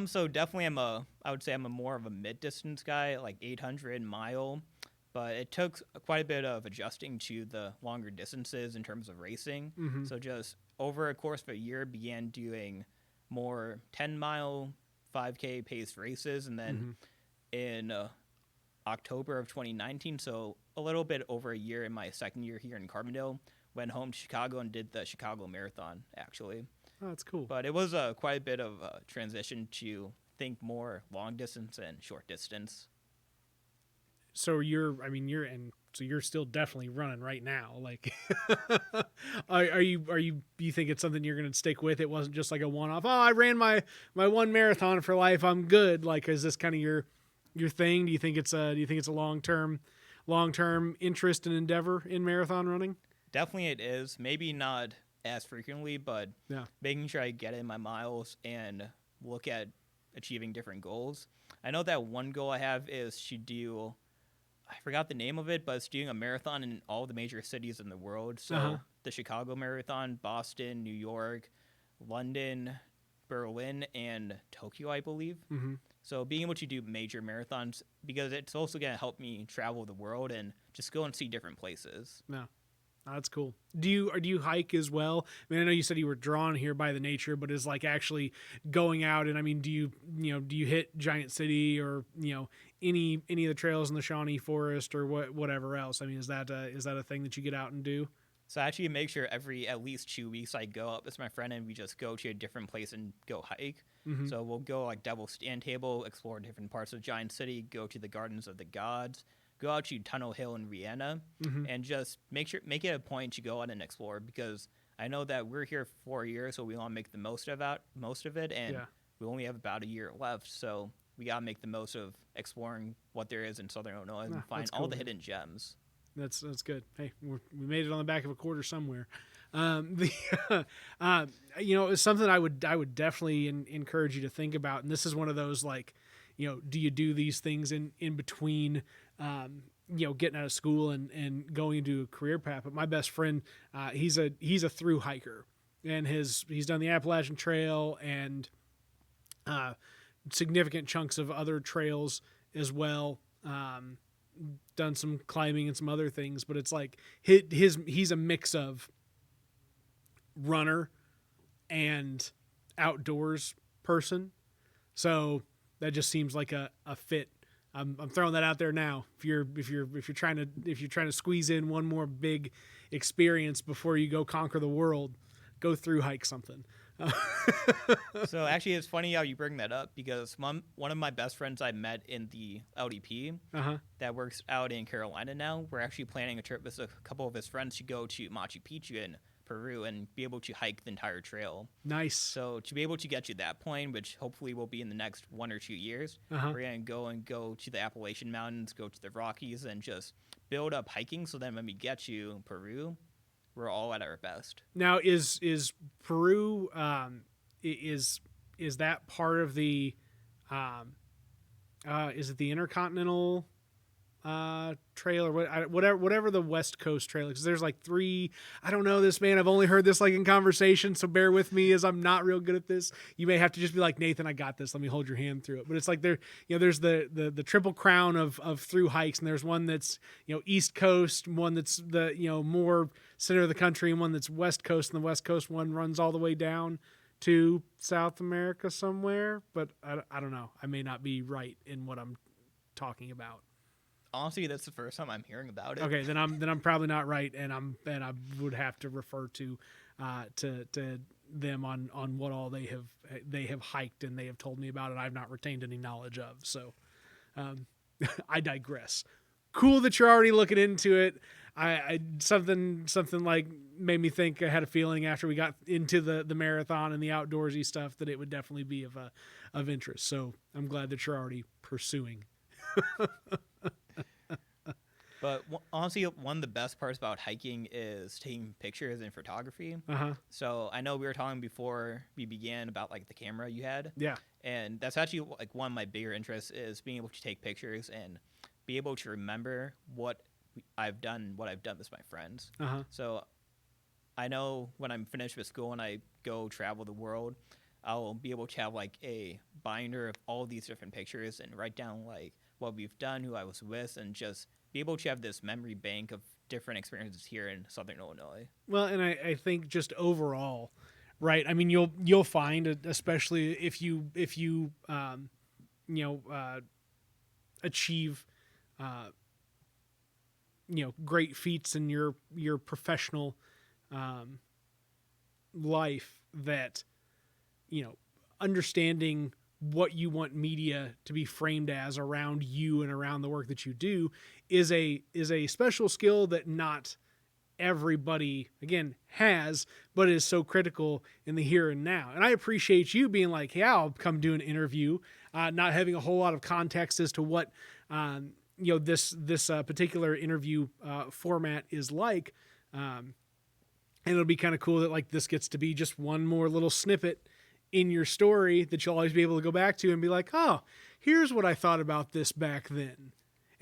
So definitely I would say I'm more of a mid distance guy, like 800 mile. But it took quite a bit of adjusting to the longer distances in terms of racing. So just over a course of a year, began doing more 10-mile, 5K paced races. And then in October of 2019, so a little bit over a year in my second year here in Carbondale, went home to Chicago and did the Chicago Marathon, actually. Oh, that's cool. But it was quite a bit of a transition to think more long distance and short distance. So you're still definitely running right now. Like, do you think it's something you're going to stick with? It wasn't just like a one-off. Oh, I ran my one marathon for life, I'm good. Like, is this kind of your thing? Do you think it's a long-term interest and endeavor in marathon running? Definitely it is. Maybe not as frequently, but making sure I get in my miles and look at achieving different goals. I know that one goal I have is to do, I forgot the name of it, but it's doing a marathon in all the major cities in the world. So Uh-huh. the Chicago Marathon, Boston, New York, London, Berlin, and Tokyo, I believe. Mm-hmm. So being able to do major marathons, because it's also going to help me travel the world and just go and see different places. No. Oh, that's cool. Do you hike as well? I mean, I know you said you were drawn here by the nature, but is like actually going out, and I mean, do you hit Giant City or any of the trails in the Shawnee Forest or whatever else? I mean, is that a thing that you get out and do? So I actually make sure every at least 2 weeks I go up with my friend and we just go to a different place and go hike. Mm-hmm. So we'll go like Double Stand Table, explore different parts of Giant City, go to the Gardens of the Gods, go out to Tunnel Hill in Vienna, Mm-hmm. and just make it a point to go out and explore, because I know that we're here for 4 years, so we want to make the most of it, and Yeah. we only have about a year left, so we gotta make the most of exploring what there is in Southern Illinois and find that's all cool, the man. hidden gems. That's good. Hey, we made it on the back of a quarter somewhere. The it's something I would definitely encourage you to think about. And this is one of those like, do you do these things in between, getting out of school and going into a career path? But my best friend, he's a through hiker, and he's done the Appalachian Trail and significant chunks of other trails as well. Done some climbing and some other things, but it's like he's a mix of runner and outdoors person. So that just seems like a fit. I'm throwing that out there now. If you're trying to squeeze in one more big experience before you go conquer the world, go through hike something. So actually, it's funny how you bring that up, because one of my best friends I met in the LDP Uh-huh. that works out in Carolina now, we're actually planning a trip with a couple of his friends to go to Machu Picchu in Peru and be able to hike the entire trail. Nice. So to be able to get to that point, which hopefully will be in the next 1 or 2 years, Uh-huh. we're going to go to the Appalachian Mountains, go to the Rockies, and just build up hiking, so then when we get to Peru, we're all at our best. Now is Peru is that part of the is it the Intercontinental trail or whatever the West Coast trail, because there's like three. I don't know this, man. I've only heard this like in conversation, so bear with me as I'm not real good at this. You may have to just be like, Nathan, I got this, let me hold your hand through it. But it's like there's the triple crown of through hikes, and there's one that's East Coast, one that's the more center of the country, and one that's West Coast, and the West Coast one runs all the way down to South America somewhere. But I don't know, I may not be right in what I'm talking about. Honestly, that's the first time I'm hearing about it. Okay, then I'm probably not right, and I would have to refer to them on what all they have hiked and they have told me about it. I've not retained any knowledge of. So I digress. Cool that you're already looking into it. I something like made me think. I had a feeling after we got into the marathon and the outdoorsy stuff that it would definitely be of interest. So I'm glad that you're already pursuing. But honestly, one of the best parts about hiking is taking pictures and photography. Uh-huh. So I know we were talking before we began about like the camera you had. Yeah. And that's actually like one of my bigger interests, is being able to take pictures and be able to remember what I've done with my friends. Uh-huh. So I know when I'm finished with school and I go travel the world, I'll be able to have like a binder of all these different pictures and write down like what we've done, who I was with, and just be able to have this memory bank of different experiences here in Southern Illinois. Well, and I think just overall, right? I mean, you'll find, especially if you achieve great feats in your professional life, that understanding what you want media to be framed as around you and around the work that you do is a special skill that not everybody again has, but is so critical in the here and now. And I appreciate you being like, yeah, I'll come do an interview, not having a whole lot of context as to what this particular interview format is like, and it'll be kind of cool that like this gets to be just one more little snippet in your story that you'll always be able to go back to and be like, oh, here's what I thought about this back then.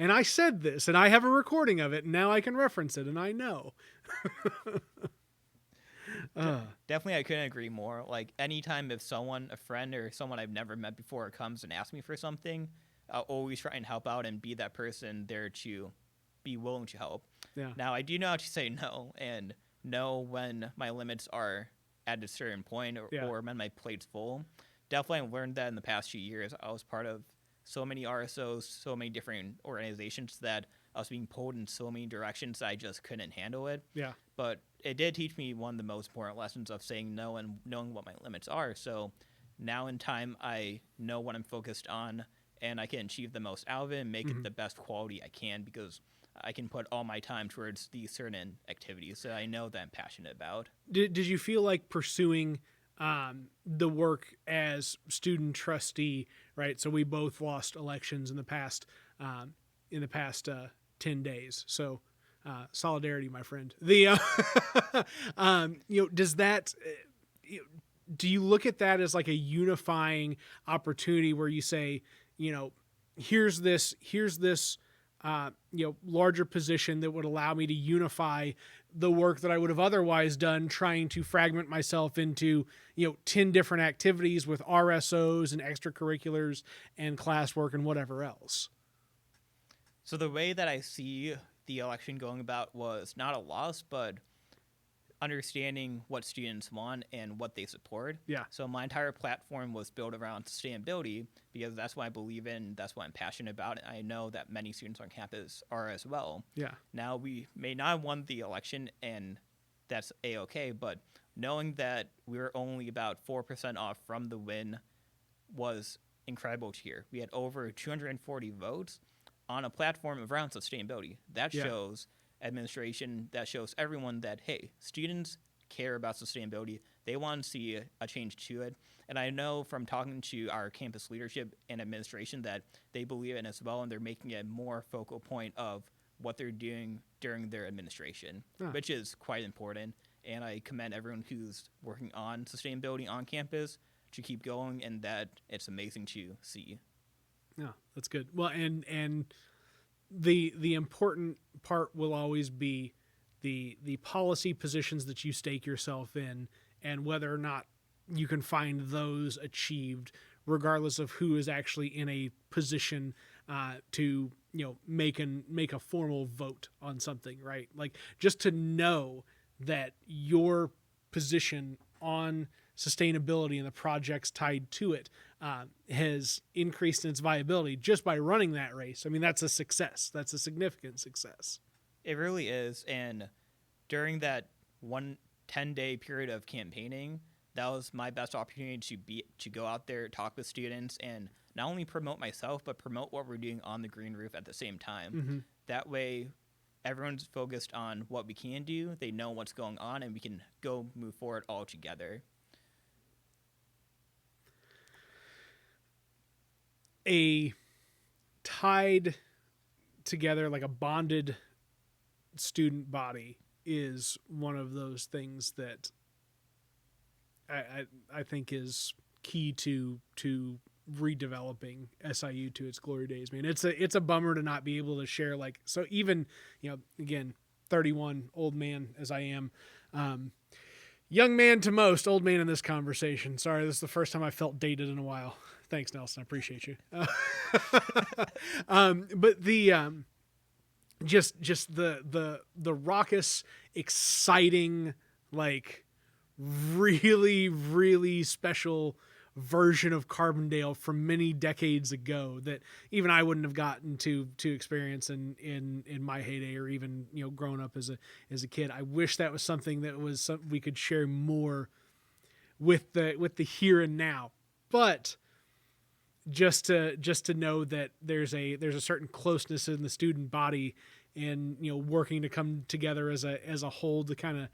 and I said this, and I have a recording of it, and now I can reference it, and I know. Definitely, I couldn't agree more. Like, anytime if someone, a friend or someone I've never met before, comes and asks me for something, I'll always try and help out and be that person there to be willing to help. Yeah. Now, I do know how to say no and know when my limits are at a certain point or when my plate's full. Definitely, I've learned that in the past few years. I was part of so many RSOs, so many different organizations that I was being pulled in so many directions that I just couldn't handle it. Yeah. But it did teach me one of the most important lessons of saying no and knowing what my limits are. So now in time, I know what I'm focused on, and I can achieve the most out of it and make it the best quality I can, because I can put all my time towards these certain activities that I know that I'm passionate about. Did you feel like pursuing the work as student trustee, right? So we both lost elections in the past 10 days. So solidarity, my friend. The does that do you look at that as like a unifying opportunity where you say, here's this larger position that would allow me to unify the work that I would have otherwise done trying to fragment myself into, 10 different activities with RSOs and extracurriculars and classwork and whatever else? So the way that I see the election going about was not a loss, but understanding what students want and what they support. Yeah. So my entire platform was built around sustainability because that's what I believe in. That's what I'm passionate about. And I know that many students on campus are as well. Yeah. Now, we may not have won the election, and that's A-okay, but knowing that we were only about 4% off from the win was incredible to hear. We had over 240 votes on a platform around sustainability. That shows administration, that shows everyone that, hey, students care about sustainability. They want to see a change to it. And I know from talking to our campus leadership and administration that they believe in it as well, and they're making it more focal point of what they're doing during their administration, which is quite important. And I commend everyone who's working on sustainability on campus to keep going, and that it's amazing to see. Yeah, that's good. Well, and the important part will always be the policy positions that you stake yourself in, and whether or not you can find those achieved, regardless of who is actually in a position to make a formal vote on something, right? Like, just to know that your position on sustainability and the projects tied to it has increased in its viability just by running that race. I mean, that's a success. That's a significant success. It really is. And during that 10-day period of campaigning, that was my best opportunity to go out there, talk with students, and not only promote myself, but promote what we're doing on the green roof at the same time. Mm-hmm. That way, everyone's focused on what we can do. They know what's going on, and we can go move forward all together. A tied together, like a bonded student body, is one of those things that I think is key to redeveloping SIU to its glory days. Man, it's a bummer to not be able to share, like, so even, again, 31, old man as I am, young man to most, old man in this conversation. Sorry, this is the first time I felt dated in a while. Thanks, Nelson. I appreciate you. But the just the raucous, exciting, like, really, really special version of Carbondale from many decades ago that even I wouldn't have gotten to experience in my heyday, or even growing up as a kid. I wish that was something that was we could share more with the here and now. But just to know that there's a certain closeness in the student body, and working to come together as a whole to kind of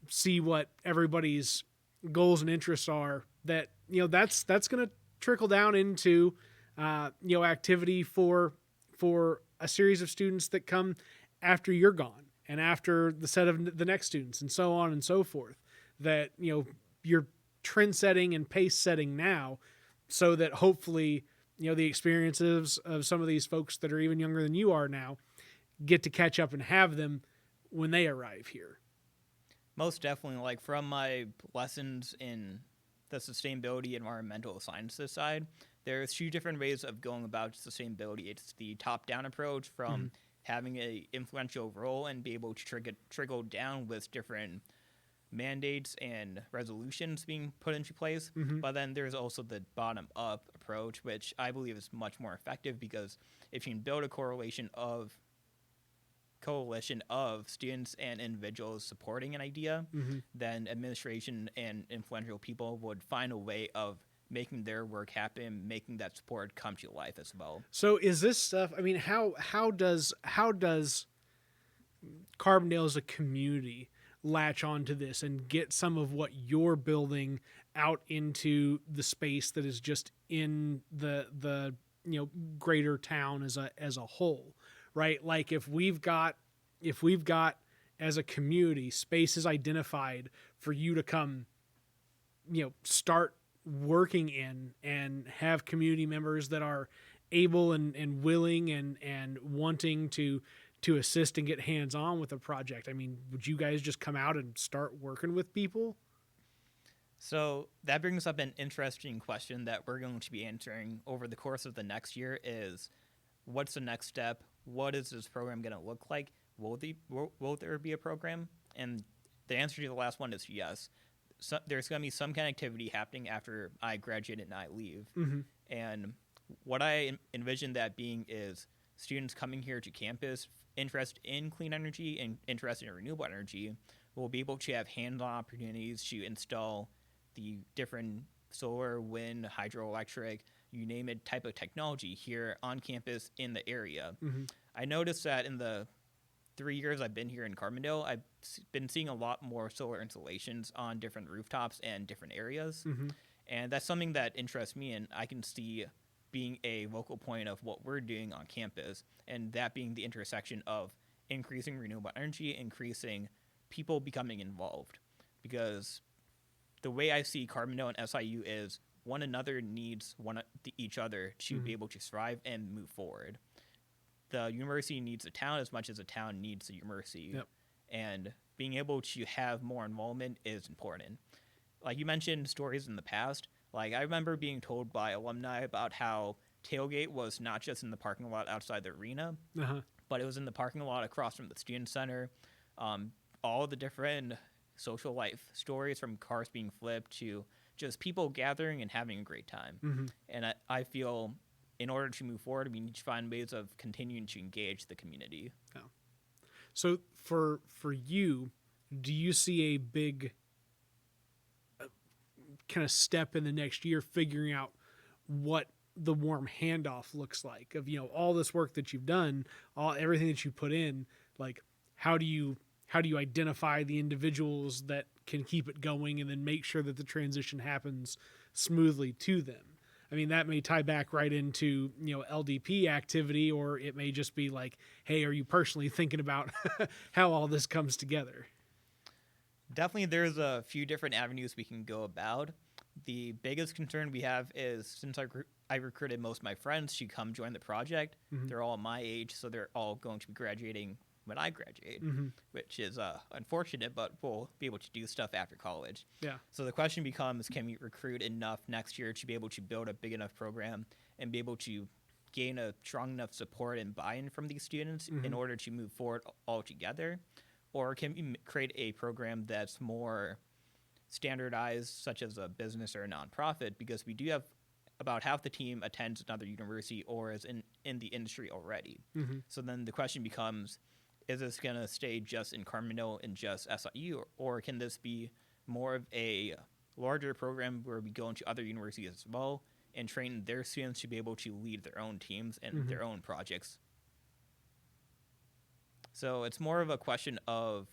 see what everybody's goals and interests are, that that's going to trickle down into activity for a series of students that come after you're gone, and after the set of the next students, and so on and so forth, that you're trend setting and pace setting now, so that hopefully the experiences of some of these folks that are even younger than you are now get to catch up and have them when they arrive here. Most definitely, like from my lessons in the sustainability environmental sciences side, there's two different ways of going about sustainability. It's the top-down approach from having a influential role and be able to trickle down with different mandates and resolutions being put into place. But then there's also the bottom-up approach, which I believe is much more effective, because if you can build a coalition of students and individuals supporting an idea, then administration and influential people would find a way of making their work happen, making that support come to life as well. So is this stuff, I mean, how does Carbondale as a community latch onto this and get some of what you're building out into the space that is just in the greater town as a whole, right? Like if we've got as a community spaces identified for you to come, start working in, and have community members that are able and willing and wanting to assist and get hands on with a project. I mean, would you guys just come out and start working with people? So that brings up an interesting question that we're going to be answering over the course of the next year is, what's the next step? What is this program going to look like? Will there be a program? And the answer to the last one is yes. So there's going to be some kind of activity happening after I graduate and I leave. And what I envision that being is students coming here to campus, interested in clean energy and interested in renewable energy, will be able to have hands-on opportunities to install the different solar, wind, hydroelectric, you name it, type of technology here on campus in the area. I noticed that in the 3 years I've been here in Carbondale, I've been seeing a lot more solar installations on different rooftops and different areas. And that's something that interests me, and I can see being a local point of what we're doing on campus, and that being the intersection of increasing renewable energy, increasing people becoming involved. Because the way I see Carbondale and SIU is one another needs each other to be able to thrive and move forward. The university needs the town as much as the town needs the university. Yep. And being able to have more involvement is important. Like you mentioned stories in the past, like I remember being told by alumni about how tailgate was not just in the parking lot outside the arena, but it was in the parking lot across from the student center. All the different social life stories, from cars being flipped to just people gathering and having a great time. And I feel in order to move forward, we need to find ways of continuing to engage the community. Yeah. So for you, do you see a big kind of step in the next year figuring out what the warm handoff looks like of, all this work that you've done, everything that you put in, like how do you identify the individuals that can keep it going and then make sure that the transition happens smoothly to them? I mean, that may tie back right into, LDP activity, or it may just be like, hey, are you personally thinking about how all this comes together? Definitely there's a few different avenues we can go about. The biggest concern we have is, since I recruited most of my friends to come join the project, they're all my age, so they're all going to be graduating when I graduate, which is unfortunate, but we'll be able to do stuff after college. Yeah. So the question becomes, can we recruit enough next year to be able to build a big enough program and be able to gain a strong enough support and buy-in from these students in order to move forward all together? Or can we create a program that's more standardized, such as a business or a nonprofit? Because we do have about half the team attends another university or is in the industry already. So then the question becomes, is this going to stay just in Carbondale and just SIU, or can this be more of a larger program where we go into other universities as well and train their students to be able to lead their own teams and their own projects? So it's more of a question of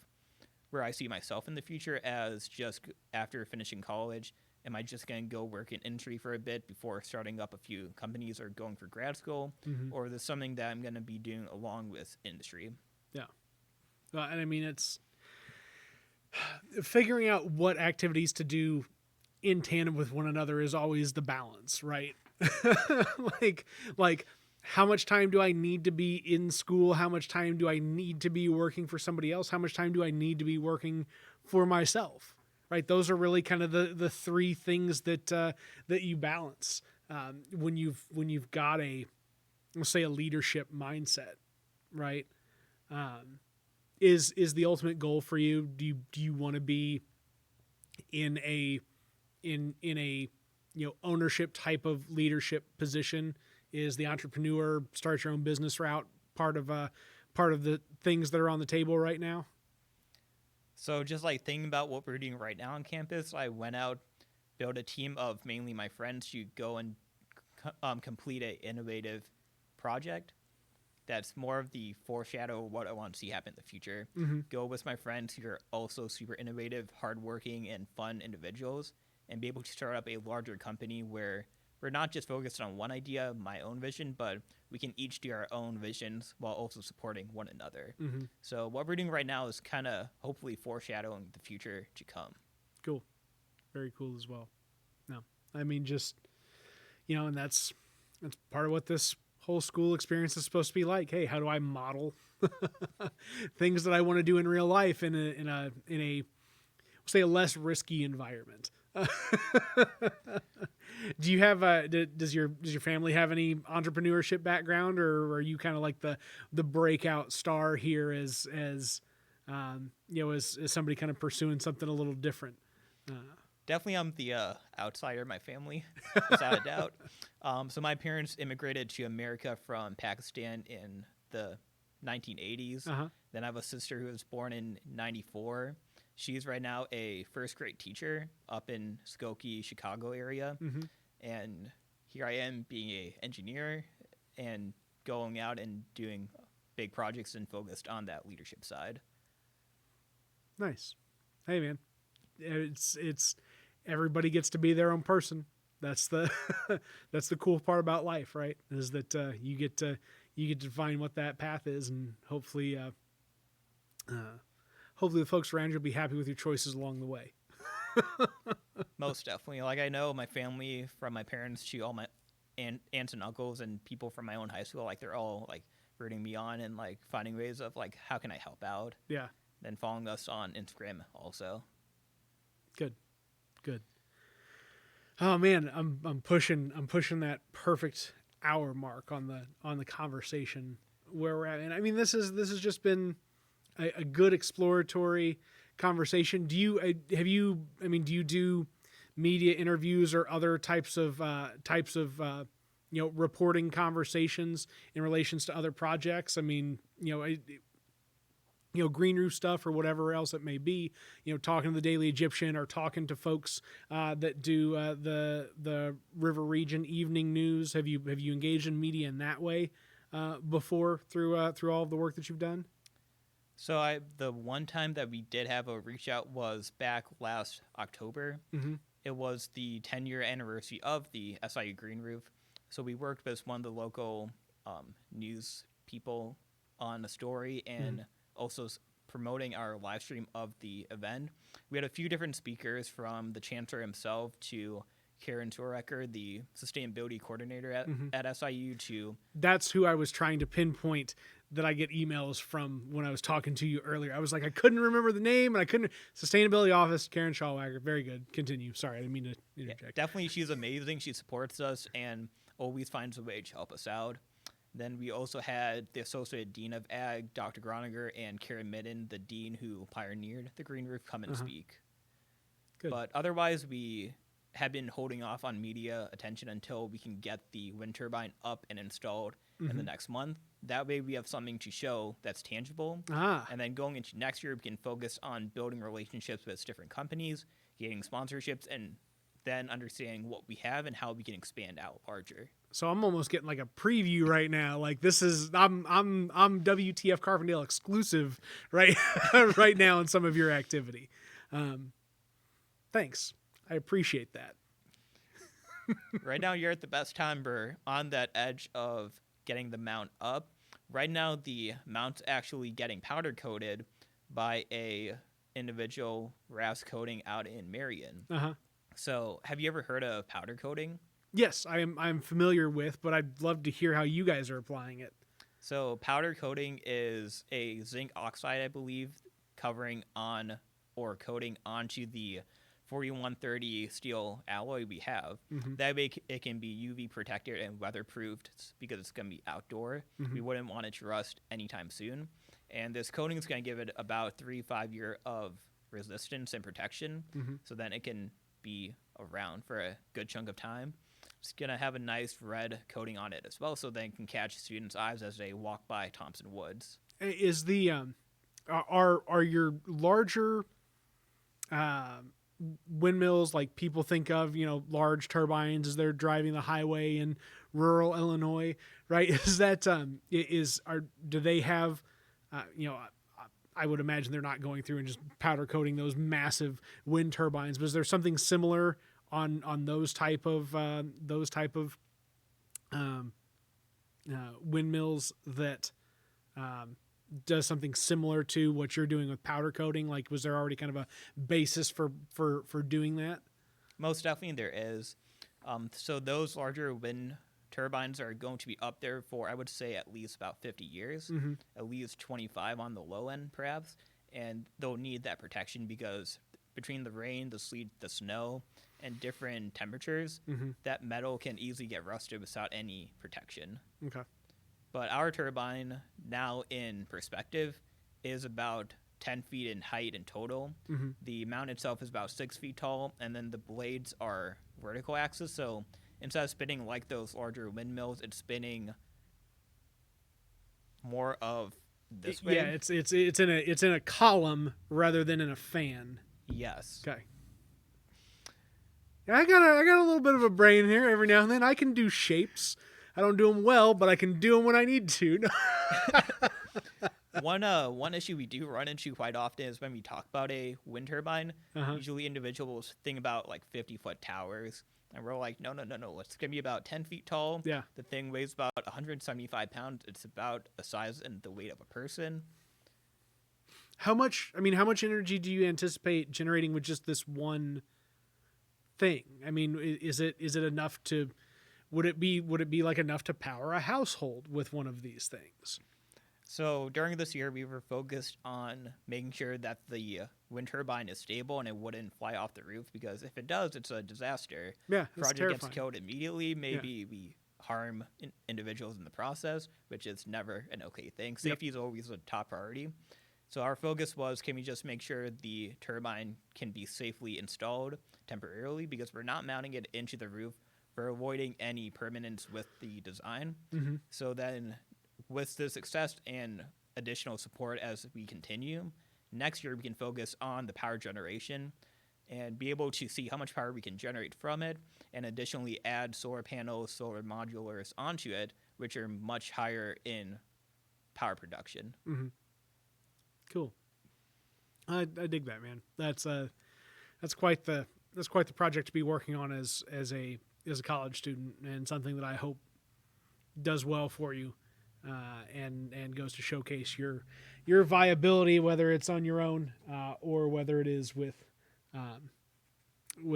where I see myself in the future as just after finishing college. Am I just going to go work in industry for a bit before starting up a few companies or going for grad school? Or is this something that I'm going to be doing along with industry? Yeah. And I mean, it's figuring out what activities to do in tandem with one another is always the balance, right? like like how much time do I need to be in school? How much time do I need to be working for somebody else? How much time do I need to be working for myself? Right? Those are really kind of the three things that that you balance when you've got a, let's say, a leadership mindset, right? Is the ultimate goal for you? Do you want to be in a in a ownership type of leadership position? Is the entrepreneur, start your own business route part of the things that are on the table right now? So just like thinking about what we're doing right now on campus, I went out, built a team of mainly my friends to go and complete an innovative project. That's more of the foreshadow of what I want to see happen in the future. Mm-hmm. Go with my friends who are also super innovative, hardworking, and fun individuals, and be able to start up a larger company where we're not just focused on one idea, my own vision, but we can each do our own visions while also supporting one another. Mm-hmm. So what we're doing right now is kind of hopefully foreshadowing the future to come. Cool. Very cool as well. No, I mean, just, and that's part of what this whole school experience is supposed to be like. Hey, how do I model things that I want to do in real life in a say a less risky environment? Do you have does your family have any entrepreneurship background, or are you kind of like the breakout star here as somebody kind of pursuing something a little different? Definitely, I'm the outsider in my family, without a doubt. So my parents immigrated to America from Pakistan in the 1980s. Uh-huh. Then I have a sister who was born in 94. She's right now a first grade teacher up in Skokie, Chicago area. Mm-hmm. And here I am being an engineer and going out and doing big projects and focused on that leadership side. Nice. Hey, man, it's everybody gets to be their own person. That's the that's the cool part about life, right? Is that you get to define what that path is, and hopefully the folks around you will be happy with your choices along the way. Most definitely. Like, I know my family, from my parents to all my aunts and uncles and people from my own high school, like, they're all like rooting me on and like finding ways of like, how can I help out? Yeah. Then following us on Instagram also. Good. Oh man, I'm pushing that perfect hour mark on the conversation where we're at. And I mean, this has just been a good exploratory conversation. Do you do media interviews or other types of reporting conversations in relations to other projects? I mean, Green Roof stuff or whatever else it may be, talking to the Daily Egyptian or talking to folks that do the River Region Evening News. Have you engaged in media in that way before through all of the work that you've done? So the one time that we did have a reach out was back last October. Mm-hmm. It was the 10-year anniversary of the SIU Green Roof. So we worked with one of the local news people on a story and also promoting our live stream of the event. We had a few different speakers, from the chancellor himself to Karen Torecker, the sustainability coordinator at SIU. That's who I was trying to pinpoint that I get emails from when I was talking to you earlier. I was like, I couldn't remember the name, and I couldn't. Sustainability Office, Karen Schallwager. Very good. Continue. Sorry, I didn't mean to interject. Yeah, definitely, she's amazing. She supports us and always finds a way to help us out. Then we also had the Associate Dean of Ag, Dr. Groninger, and Karen Midden, the dean who pioneered the Green Roof, come and speak. Good. But otherwise, we have been holding off on media attention until we can get the wind turbine up and installed in the next month. That way we have something to show that's tangible. And then going into next year, we can focus on building relationships with different companies, getting sponsorships, and then understanding what we have and how we can expand out larger. So I'm almost getting like a preview right now. Like, this is I'm WTF Carbondale exclusive right right now in some of your activity. Thanks. I appreciate that. Right now, you're at the best time. We're on that edge of getting the mount up. Right now, the mount's actually getting powder coated by a individual RAS coating out in Marion. Uh-huh. So have you ever heard of powder coating? Yes, I'm familiar with, but I'd love to hear how you guys are applying it. So powder coating is a zinc oxide, I believe, covering on or coating onto the 4130 steel alloy we have. Mm-hmm. That way it can be UV protected and weatherproofed because it's going to be outdoor. Mm-hmm. We wouldn't want it to rust anytime soon. And this coating is going to give it about 3-5 year of resistance and protection, Mm-hmm. so then it can be around for a good chunk of time. It's going to have a nice red coating on it as well, so then it can catch students' eyes as they walk by Thompson Woods. Is the are your larger windmills, like people think of, large turbines as they're driving the highway in rural Illinois, right? Is that do they have, I would imagine they're not going through and just powder coating those massive wind turbines. Was there something similar on those type of windmills that does something similar to what you're doing with powder coating? Like, was there already kind of a basis for doing that? Most definitely there is. So those larger wind turbines are going to be up there for, I would say, at least about 50 years, Mm-hmm. at least 25 on the low end, perhaps. And they'll need that protection because between the rain, the sleet, the snow, and different temperatures, Mm-hmm. that metal can easily get rusted without any protection. Okay. But our turbine, now in perspective, is about 10 feet in height in total. Mm-hmm. The mount itself is about 6 feet tall, and then the blades are vertical axis. So instead of spinning like those larger windmills, it's spinning more of this way. Yeah, it's in a column rather than in a fan. Yes. Okay. I got a little bit of a brain here. Every now and then I can do shapes. I don't do them well, but I can do them when I need to. One issue we do run into quite often is when we talk about a wind turbine. Uh-huh. Usually individuals think about like 50-foot towers, and we're like, no, it's gonna be about 10 feet tall. Yeah. The thing weighs about 175 pounds. It's about the size and the weight of a person. How much energy do you anticipate generating with just this one thing? I mean, is it enough to? Would it be like enough to power a household with one of these things? So during this year, we were focused on making sure that the wind turbine is stable and it wouldn't fly off the roof, because if it does, it's a disaster. Yeah, that's Project terrifying. gets killed immediately. Maybe we harm individuals in the process, which is never an okay thing. Safety is always a top priority. So our focus was, can we just make sure the turbine can be safely installed temporarily, because we're not mounting it into the roof. We're avoiding any permanence with the design. Mm-hmm. So then with the success and additional support as we continue, next year we can focus on the power generation and be able to see how much power we can generate from it, and additionally add solar panels, solar modulars onto it, which are much higher in power production. Mm-hmm. Cool. I dig that, man. That's quite the project to be working on as a college student, and something that I hope does well for you, and goes to showcase your viability, whether it's on your own or whether it is with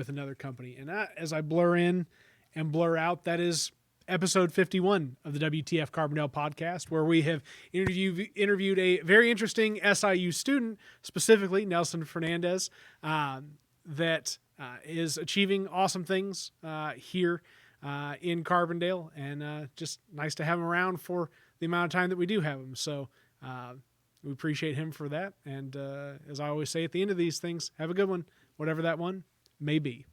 another company. And as I blur in and blur out, that is episode 51 of the WTF Carbondale podcast, where we have interviewed a very interesting SIU student, specifically Nelson Fernandes, that is achieving awesome things here in Carbondale, and just nice to have him around for the amount of time that we do have him. So we appreciate him for that. And as I always say at the end of these things, have a good one, whatever that one may be.